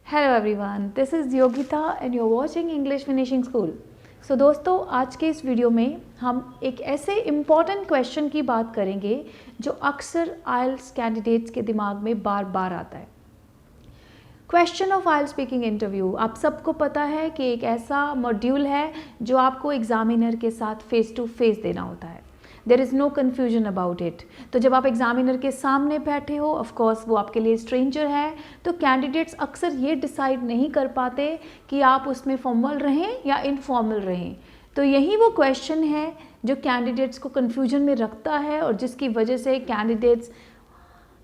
Hello everyone, this is Yogita and you are watching English Finishing School. So दोस्तों, आज के इस वीडियो में हम एक ऐसे इम्पॉर्टेंट क्वेश्चन की बात करेंगे जो अक्सर आइल्स कैंडिडेट्स के दिमाग में बार बार आता है। Question of IELTS speaking interview, आप सबको पता है कि एक ऐसा मॉड्यूल है जो आपको एग्जामिनर के साथ फेस टू फेस देना होता है। There is no confusion about it. तो जब आप एग्जामिनर के सामने बैठे हो, ऑफ कोर्स वो आपके लिए स्ट्रेंजर है, तो कैंडिडेट्स अक्सर ये डिसाइड नहीं कर पाते कि आप उसमें फॉर्मल रहें या इनफॉर्मल रहें। तो यही वो क्वेश्चन है जो कैंडिडेट्स को कन्फ्यूजन में रखता है और जिसकी वजह से कैंडिडेट्स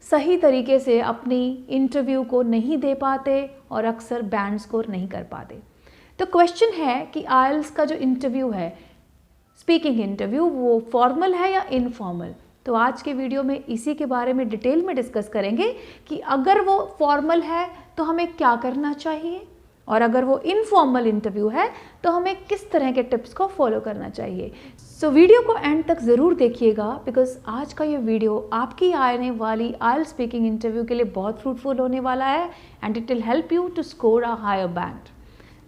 सही तरीके से अपनी इंटरव्यू को नहीं दे पाते और अक्सर बैंड स्कोर नहीं कर पाते। तो क्वेश्चन है कि आइल्स का जो इंटरव्यू है, स्पीकिंग इंटरव्यू, वो फॉर्मल है या इनफॉर्मल। तो आज के वीडियो में इसी के बारे में डिटेल में डिस्कस करेंगे कि अगर वो फॉर्मल है तो हमें क्या करना चाहिए और अगर वो इनफॉर्मल इंटरव्यू है तो हमें किस तरह के टिप्स को फॉलो करना चाहिए। सो वीडियो को एंड तक ज़रूर देखिएगा, बिकॉज आज का ये वीडियो आपकी आने वाली आइल्स स्पीकिंग इंटरव्यू के लिए बहुत फ्रूटफुल होने वाला है and it will help you to score a higher band.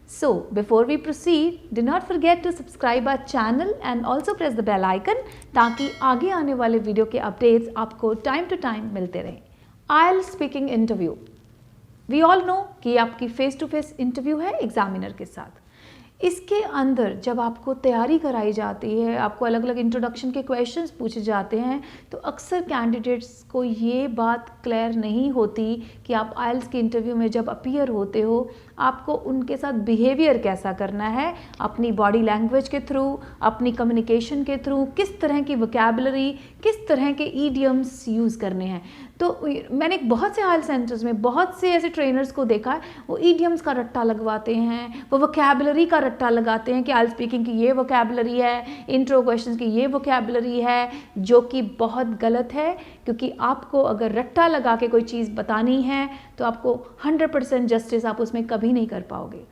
So, before we proceed, do not forget to subscribe our channel and also press the bell icon ताकि आगे आने वाले वीडियो के अपडेट्स आपको टाइम टू टाइम मिलते रहें। IELTS speaking interview, we all know कि आपकी फेस टू फेस इंटरव्यू है एग्जामिनर के साथ। इसके अंदर जब आपको तैयारी कराई जाती है, आपको अलग अलग इंट्रोडक्शन के क्वेश्चंस पूछे जाते हैं, तो अक्सर कैंडिडेट्स को ये बात क्लियर नहीं होती कि आप आइल्स के इंटरव्यू में जब अपीयर होते हो आपको उनके साथ बिहेवियर कैसा करना है, अपनी बॉडी लैंग्वेज के थ्रू, अपनी कम्युनिकेशन के थ्रू, किस तरह की वोकैबुलरी, किस तरह के ईडियम्स यूज़ करने हैं। तो मैंने बहुत से आइल्स सेंटर्स में बहुत से ऐसे ट्रेनर्स को देखा है, वो ईडियम्स का रट्टा लगवाते हैं, वो वोकैबुलरी का रट्टा लगाते हैं कि आइल्स स्पीकिंग की ये वोकैबुलरी है, इंट्रो क्वेश्चंस की ये वोकैबुलरी है, जो कि बहुत गलत है। क्योंकि आपको अगर रट्टा लगा के कोई चीज़ बतानी है तो आपको 100% जस्टिस आप उसमें कभी नहीं कर पाओगे।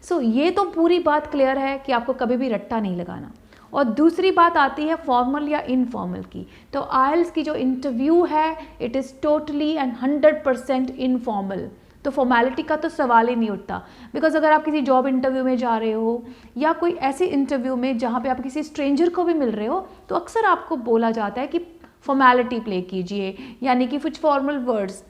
सो ये तो पूरी बात क्लियर है कि आपको कभी भी रट्टा नहीं लगाना। और दूसरी बात आती है फॉर्मल या इनफॉर्मल की। तो आइल्स की जो इंटरव्यू है it is totally and 100% informal. तो फॉर्मेलिटी का तो सवाल ही नहीं उठता, बिकॉज अगर आप किसी जॉब इंटरव्यू में जा रहे हो या कोई ऐसी इंटरव्यू में जहाँ पे आप किसी स्ट्रेंजर को भी मिल रहे हो, तो अक्सर आपको बोला जाता है कि फॉर्मेलिटी प्ले कीजिए, यानी कि कुछ फॉर्मल वर्ड्स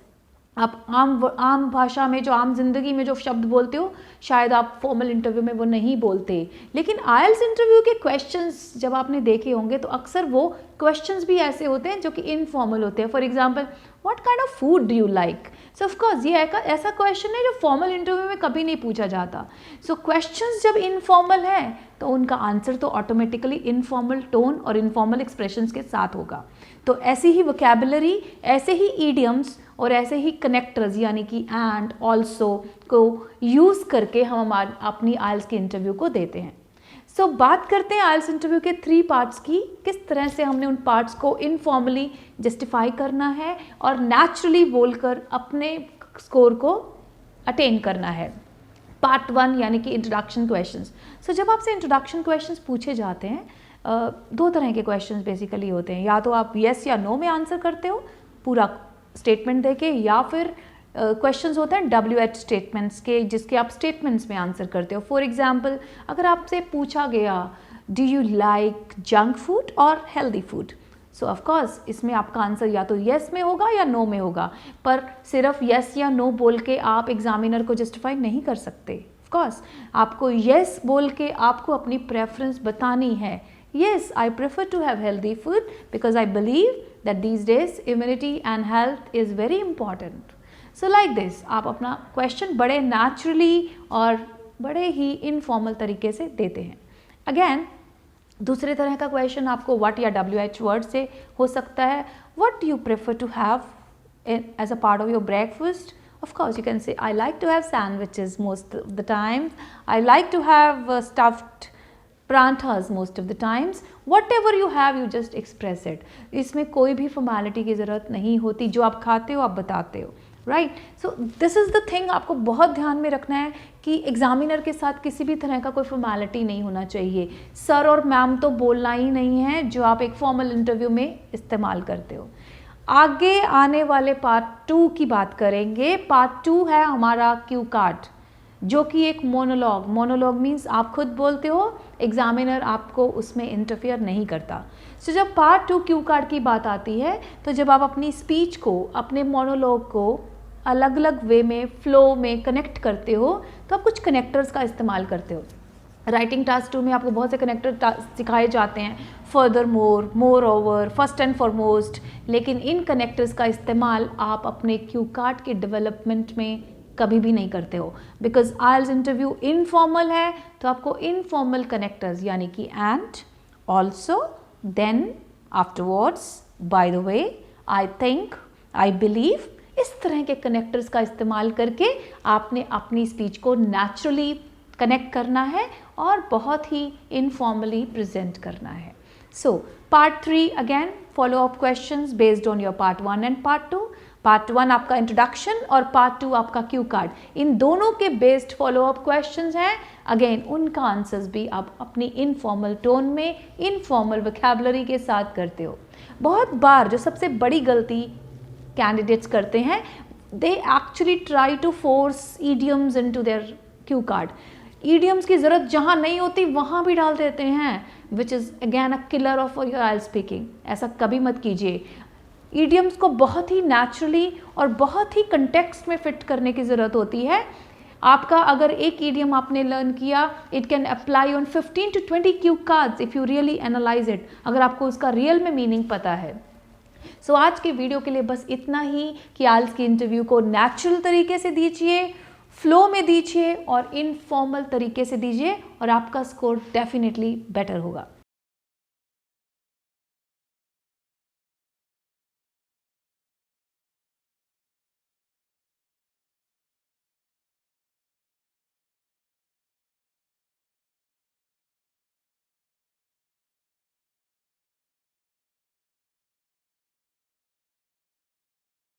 आप आम भाषा में, जो आम जिंदगी में जो शब्द बोलते हो, शायद आप फॉर्मल इंटरव्यू में वो नहीं बोलते। लेकिन आइल्स इंटरव्यू के क्वेश्चंस जब आपने देखे होंगे तो अक्सर वो क्वेश्चंस भी ऐसे होते हैं जो कि इनफॉर्मल होते हैं। For example, what kind of food do you like. So of course ये ऐसा क्वेश्चन है जो फॉर्मल इंटरव्यू में कभी नहीं पूछा जाता। सो क्वेश्चंस जब इनफॉर्मल हैं तो उनका आंसर तो ऑटोमेटिकली इनफॉर्मल टोन और इनफॉर्मल एक्सप्रेशंस के साथ होगा। तो ऐसी ही वोकैबुलरी, ऐसे ही ईडियम्स और ऐसे ही कनेक्टर्स यानी कि एंड, ऑल्सो को यूज़ करके हम अपनी आइल्स के इंटरव्यू को देते हैं। सो बात करते हैं आइल्स इंटरव्यू के 3 पार्ट्स की, किस तरह से हमने उन पार्ट्स को इनफॉर्मली जस्टिफाई करना है और नेचुरली बोलकर अपने स्कोर को अटेन करना है। पार्ट 1 यानी कि इंट्रोडक्शन क्वेश्चंस। सो जब आपसे इंट्रोडक्शन क्वेश्चंस पूछे जाते हैं, 2 तरह के क्वेश्चंस बेसिकली होते हैं। या तो आप येस या नो में आंसर करते हो पूरा स्टेटमेंट देके, या फिर क्वेश्चंस होते हैं WH स्टेटमेंट्स के, जिसके आप स्टेटमेंट्स में आंसर करते हो। फॉर एग्जांपल, अगर आपसे पूछा गया do you like junk food और healthy food, so of course इसमें आपका आंसर या तो येस में होगा या नो में होगा। पर सिर्फ येस या नो बोल के आप एग्जामिनर को जस्टिफाई नहीं कर सकते। ऑफ कोर्स आपको येस बोल के आपको अपनी प्रेफरेंस बतानी है। Yes, I prefer to have healthy food because I believe that these days immunity and health is very important. So like this, आप अपना क्वेश्चन बड़े नेचुरली और बड़े ही इनफॉर्मल तरीके से देते हैं। अगेन, दूसरे तरह का क्वेश्चन आपको व्हाट या WH वर्ड से हो सकता है। What do you prefer to have as a part of your breakfast? Of course, you can say I like to have sandwiches most of the time. I like to have stuffed parathas most of the times. Whatever you have, you just express it. इसमें कोई भी formality की ज़रूरत नहीं होती, जो आप खाते हो आप बताते हो, right. So this is the thing आपको बहुत ध्यान में रखना है कि एग्जामिनर के साथ किसी भी तरह का कोई फॉर्मेलिटी नहीं होना चाहिए। सर और मैम तो बोलना ही नहीं है, जो आप एक फॉर्मल इंटरव्यू में इस्तेमाल करते हो। आगे आने वाले पार्ट 2 की बात करेंगे। पार्ट 2 है हमारा क्यू कार्ड, जो कि एक मोनोलॉग मीन्स आप खुद बोलते हो, एग्जामिनर आपको उसमें इंटरफियर नहीं करता। सो जब पार्ट 2 क्यू कार्ड की बात आती है, तो जब आप अपनी स्पीच को, अपने मोनोलॉग को अलग अलग वे में, फ्लो में कनेक्ट करते हो, तो आप कुछ कनेक्टर्स का इस्तेमाल करते हो। राइटिंग टास्क 2 में आपको बहुत से कनेक्टर सिखाए जाते हैं, further more, more over, first and foremost, लेकिन इन कनेक्टर्स का इस्तेमाल आप अपने क्यू कार्ड के डेवलपमेंट में कभी भी नहीं करते हो, बिकॉज आइल्स इंटरव्यू इनफॉर्मल है, तो आपको इनफॉर्मल कनेक्टर्स यानी कि and, also, then, afterwards, by the way, I think, I believe, इस तरह के कनेक्टर्स का इस्तेमाल करके आपने अपनी स्पीच को नेचुरली कनेक्ट करना है और बहुत ही इनफॉर्मली प्रेजेंट करना है। So part 3 again follow up questions based on your part 1 and part 2। Part 1 आपका इंट्रोडक्शन और पार्ट 2 आपका क्यू कार्ड, इन दोनों के बेस्ड फॉलो अप क्वेश्चंस हैं। अगेन उनका आंसर्स भी आप अपनी इनफॉर्मल टोन में, इनफॉर्मल वोकैबुलरी के साथ करते हो। बहुत बार जो सबसे बड़ी गलती कैंडिडेट्स करते हैं, they actually try to force idioms into their cue card. Idioms की ज़रूरत जहाँ नहीं होती वहाँ भी डाल देते हैं, which is again a killer of your IELTS speaking. ऐसा कभी मत कीजिए। ईडियम्स को बहुत ही नेचुरली और बहुत ही कंटेक्स्ट में फिट करने की ज़रूरत होती है। आपका अगर एक ईडियम आपने लर्न किया, it can apply on 15 to 20 cue cards if you really analyse it, अगर आपको उसका रियल में मीनिंग पता है। सो आज के वीडियो के लिए बस इतना ही कि आइल्स की इंटरव्यू को नेचुरल तरीके से दीजिए, फ्लो में दीजिए और इनफॉर्मल तरीके से दीजिए, और आपका स्कोर डेफिनेटली बेटर होगा।